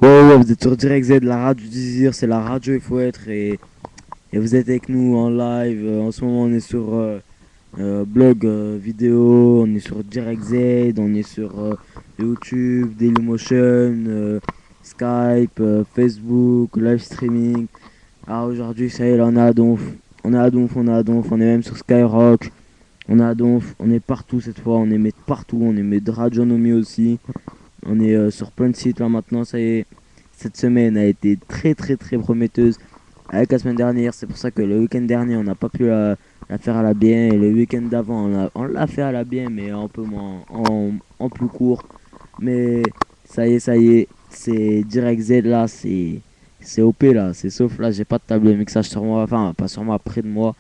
Ouais, vous êtes sur Direct Z, la radio du désir, c'est la radio, il faut être. Et vous êtes avec nous en live. En ce moment, on est sur blog vidéo, on est sur Direct Z, on est sur YouTube, Dailymotion, Skype, Facebook, live streaming. Ah, aujourd'hui, ça y est, là, on est à Donf. On est à Donf, on est à Donf, on est même sur Skyrock. On est à Donf, on est partout cette fois, on est mis partout, on est mis de Radionomie aussi. On est sur plein de sites là maintenant, ça y est. Cette semaine a été très très très prometteuse avec la semaine dernière. C'est pour ça que le week-end dernier, on n'a pas pu la faire à la bien. Et le week-end d'avant, on l'a fait à la bien, mais un peu moins, en plus court. Mais ça y est, c'est Direct Z là, c'est OP là. C'est sauf là, j'ai pas de table de mixage sur moi, enfin pas sur moi, près de moi,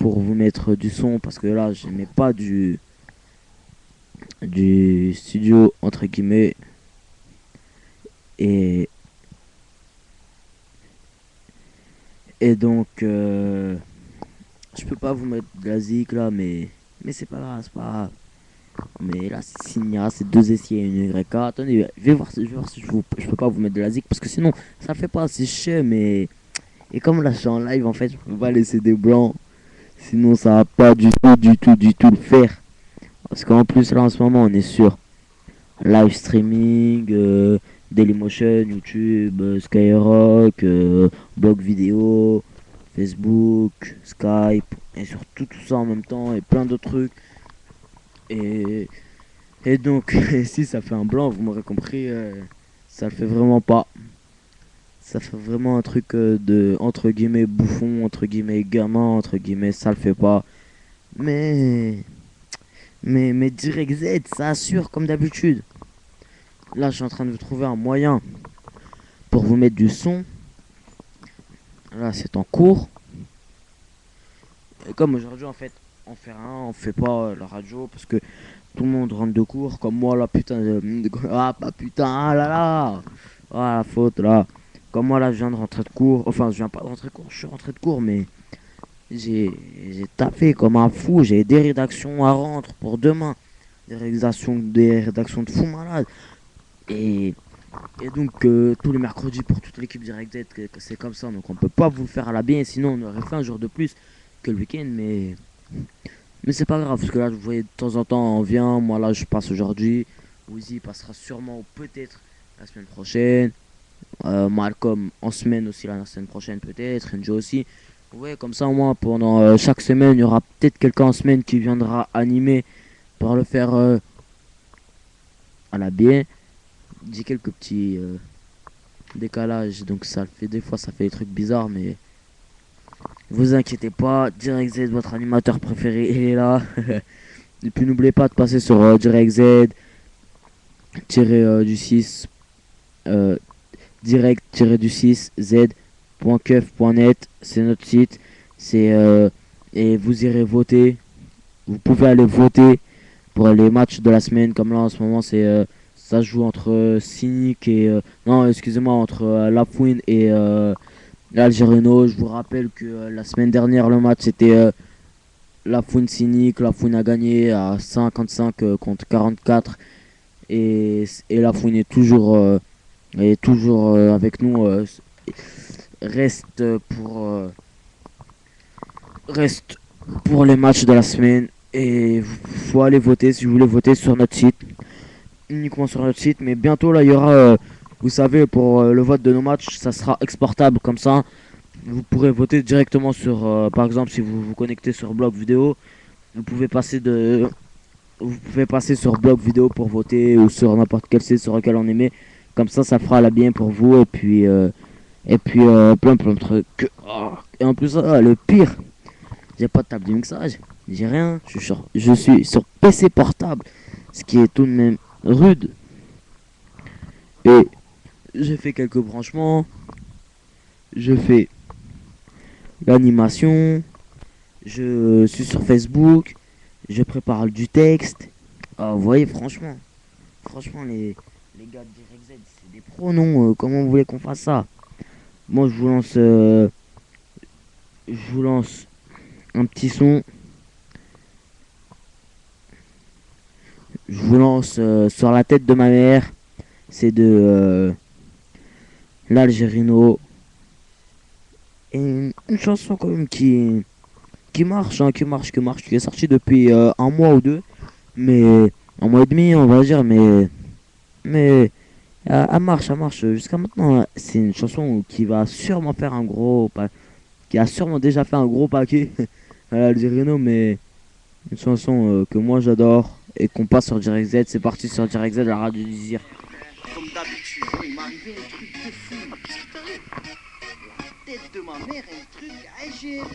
pour vous mettre du son. Parce que là, je mets pas du studio entre guillemets. Et, et donc, je peux pas vous mettre de la zik là, mais c'est pas grave, c'est pas grave. Mais là, c'est Signa, c'est deux essais et une YK. Attendez, je vais voir si je peux pas vous mettre de la zik parce que sinon, ça fait pas assez cher. Mais et comme là, je suis en live, en fait, je peux pas laisser des blancs. Sinon, ça va pas du tout le faire. Parce qu'en plus, là, en ce moment, on est sur live streaming, Dailymotion, YouTube, Skyrock, blog vidéo, Facebook, Skype, et sur tout ça en même temps, et plein d'autres trucs. Et, et donc, si ça fait un blanc, vous m'aurez compris, ça le fait vraiment pas. Ça fait vraiment un truc de, entre guillemets, bouffon, entre guillemets, gamin, entre guillemets, ça le fait pas. Mais, mais Direct Z, ça assure comme d'habitude. Là, je suis en train de vous trouver un moyen pour vous mettre du son. Là, c'est en cours. Et comme aujourd'hui, en fait, on fait rien, on fait pas la radio parce que tout le monde rentre de cours. Comme moi, là, putain. Ah, pas putain, ah là là. Ah, la faute, là. Comme moi, là, je viens de rentrer de cours. Enfin, je viens pas de rentrer de cours, je suis rentré de cours, mais j'ai tapé comme un fou. J'ai des rédactions à rendre pour demain. Des rédactions de fou malade. Et Et donc, tous les mercredis pour toute l'équipe Direct Z, que c'est comme ça. Donc, on peut pas vous le faire à la bien. Sinon, on aurait fait un jour de plus que le week-end. Mais c'est pas grave. Parce que là, vous voyez, de temps en temps, on vient. Moi, là, je passe aujourd'hui. Wheezy passera sûrement ou peut-être la semaine prochaine. Malcolm en semaine aussi, la semaine prochaine, peut-être. Enjo aussi. Ouais, comme ça, au moins, pendant chaque semaine, il y aura peut-être quelqu'un en semaine qui viendra animer pour le faire à la bien. J'ai quelques petits. Décalage, donc ça le fait des fois, ça fait des trucs bizarres, mais vous inquiétez pas, Direct Z, votre animateur préféré, il est là. Et puis n'oubliez pas de passer sur Direct Z du 6 euh, direct du 6 z.keuf.net, c'est notre site. C'est et vous irez voter. Vous pouvez aller voter pour les matchs de la semaine, comme là en ce moment c'est ça se joue entre Cynic et non, excusez-moi, entre Lafouine et l'Algérino. Je vous rappelle que la semaine dernière, le match c'était Lafouine Cynique. Lafouine a gagné à 55 contre 44. Et Lafouine est toujours avec nous. Reste pour, euh, reste pour les matchs de la semaine. Et il faut aller voter si vous voulez voter sur notre site. Uniquement sur notre site. Mais bientôt, là, il y aura, vous savez, pour le vote de nos matchs, ça sera exportable comme ça. Vous pourrez voter directement sur, par exemple, si vous vous connectez sur blog vidéo, vous pouvez passer de, vous pouvez passer sur blog vidéo pour voter ou sur n'importe quel site sur lequel on émet. Comme ça fera la bien pour vous et puis plein de trucs. Oh. Et en plus, le pire, j'ai pas de table de mixage, j'ai rien. Je suis sur PC portable, ce qui est tout de même rude. Et j'ai fait quelques branchements, je fais l'animation, je suis sur Facebook, je prépare du texte. Ah, vous voyez, franchement, les gars de Direct Z, c'est des pros, non? Comment vous voulez qu'on fasse ça? Moi, je vous lance un petit son. Je vous lance sur la tête de ma mère. C'est de l'Algérino. Et une chanson quand même qui marche, hein, qui est sortie depuis un mois ou deux, mais un mois et demi on va dire, mais elle marche jusqu'à maintenant. C'est une chanson qui va sûrement faire qui a sûrement déjà fait un gros paquet à l'Algérino, mais une chanson que moi j'adore et qu'on passe sur Direct Z. C'est parti sur Direct Z, la radio du Désir. Comme d'habitude, il m'arrivait un truc de fou. Qu'est-ce qui t'arrive? La tête de ma mère, un truc, j'ai jure.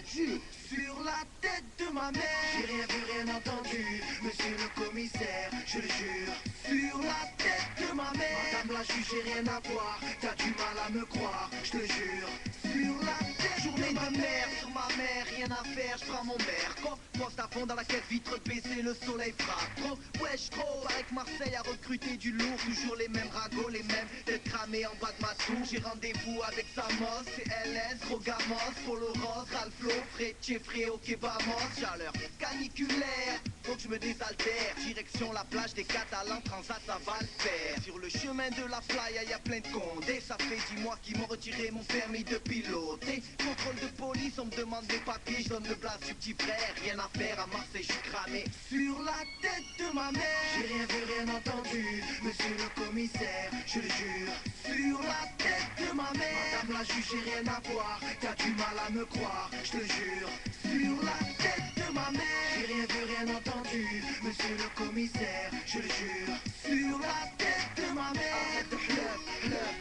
Sur la tête de ma mère, j'ai rien vu, rien entendu. Monsieur le commissaire, je le jure. Sur la tête de ma mère, madame la juge, j'ai rien à voir. T'as du mal à me croire, je te jure. Sur la tête, journée de mère, sur ma mère, rien à faire, je prends mon verre. Poste à fond dans la caisse, vitre baissée, le soleil frappe. Trop, wesh, trop, avec Marseille a recruté du lourd. Toujours les mêmes ragots, les mêmes têtes cramées en bas de ma tour. J'ai rendez-vous avec Samos, CLS, Rogamos, Polo Rose, Ralflo, Fred, Fréo, Kebamos, chaleur caniculaire. Donc je me désaltère, direction la plage des Catalans, Transat, ça va le faire. Sur le chemin de la playa, y a plein de condés. Ça fait 10 mois qu'ils m'ont retiré mon permis de piloter. Contrôle de police, on me demande des papiers, je donne le blast du petit frère. Rien à faire à Marseille, je suis cramé. Sur la tête de ma mère, j'ai rien vu, rien entendu. Monsieur le commissaire, je le jure. Sur la tête de ma mère, madame la juge, j'ai rien à voir. T'as du mal à me croire, je te jure. Sur la tête de ma mère, j'ai rien vu, rien entendu. Monsieur le commissaire, je le jure. Sur la tête de ma mère, arrête de fleuve,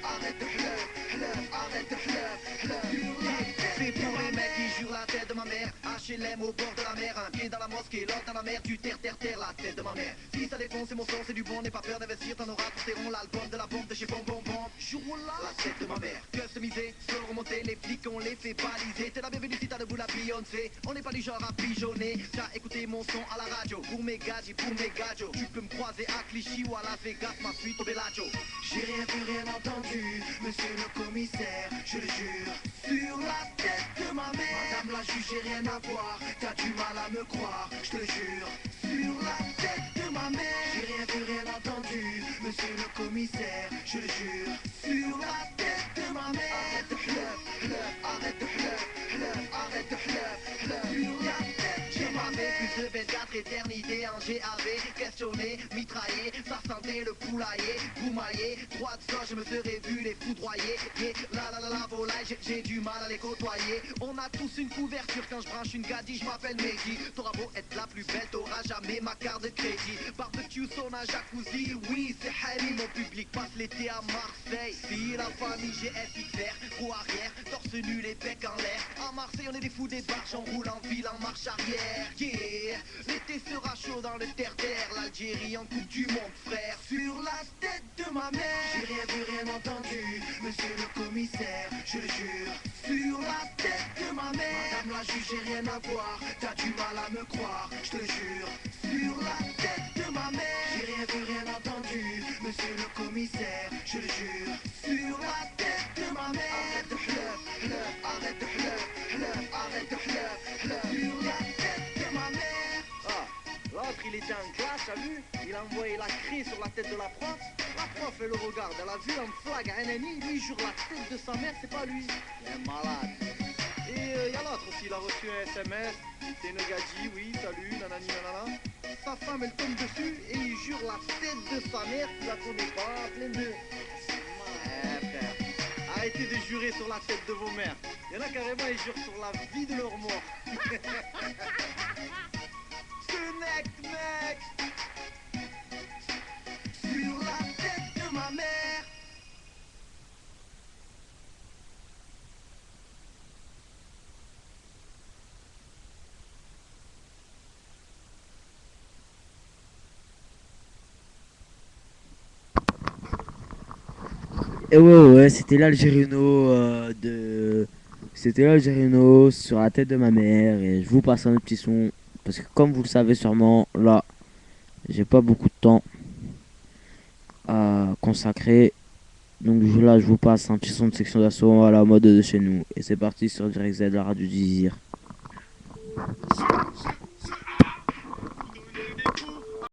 arrête de fleuve, arrête de fleuve. C'est pour les mecs qui jurent la tête de ma mère. HLM au bord de la mer, un pied dans la mosquée, l'autre dans la mer, du terre, la tête de ma mère. Si ça défonce, c'est mon son, c'est du bon, n'aie pas peur d'investir, t'en auras pour tes ronds, l'album de la bombe de chez Bon Bon Bon. Jour-là, la tête de ma mère, customisé, seul remonté, les flics on les fait baliser. T'es la bienvenue si t'as debout la Beyoncé, on n'est pas du genre à pigeonner. T'as écouté mon son à la radio, pour mes gadgets, pour mes gadgets. Tu peux me croiser à Clichy ou à Las Vegas, ma suite au Bellagio. J'ai rien vu, rien entendu, monsieur le commissaire, je le jure. Sur la tête de ma mère, madame la juge, j'ai rien à voir. T'as du mal à me croire, je te jure. Sur la tête de ma mère, j'ai rien vu, rien entendu, monsieur le commissaire, je le jure. Sur la tête de ma mère, arrête de fleuve, arrête de fleuve, arrête de fleuve. Sur la tête, j'ai ma mère, plus de 24 éternités en GAV, questionné, mitraillé, ça sentait le poulailler, boumaillé, 3 de ça, je me serais vu les foudroyer. Yeah, la volaille, j'ai du mal à les côtoyer. On a tous une couverture quand je branche une gadie, je m'appelle Mehdi. T'auras beau être la plus belle, t'auras jamais ma carte de crédit. Barbecue, sauna, jacuzzi, oui c'est Harry. Mon public passe l'été à Marseille. Si la famille GSXR, roue arrière, torse nu, les becs en l'air. À Marseille on est des fous des barges, on roule en ville en marche arrière. Yeah, l'été sera chaud dans le terre-terre, l'Algérie en coupe du monde frère. Sur la tête de ma mère, j'ai rien vu, rien entendu, monsieur le commissaire, je le jure. Sur la tête de ma mère, madame la juge, j'ai rien à voir. T'as du mal à me croire, je te jure. Sur la tête de ma mère, j'ai rien vu, rien entendu, monsieur le commissaire, je le jure. Sur la tête de ma mère, arrête de fleuve, arrête de fleuve, arrête de fleuve. Sur la tête de ma mère. Ah, l'autre il était en classe, t'as vu? Il a envoyé la craie sur la tête de la prof. La prof elle le regarde, elle a vu un flag à NNI, lui il jure la tête de sa mère, c'est pas lui. Il est malade. Et y a l'autre aussi, il a reçu un SMS. C'est une gadji, oui, salut, nanani nanana. Sa femme elle tombe dessus et il jure la tête de sa mère qu'il la connaît pas, plein de... Ouais, frère. Arrêtez de jurer sur la tête de vos mères. Il y en a carrément, ils jurent sur la vie de leur mort. Connect, mec. Sur la tête de ma mère. Et ouais, c'était l'Algérino C'était l'Algérino sur la tête de ma mère. Et je vous passe un autre petit son. Parce que comme vous le savez sûrement, là, j'ai pas beaucoup de temps à consacrer. Donc là, je vous passe un petit son de section d'assaut à la mode de chez nous. Et c'est parti sur Direct Z, la radio du Désir.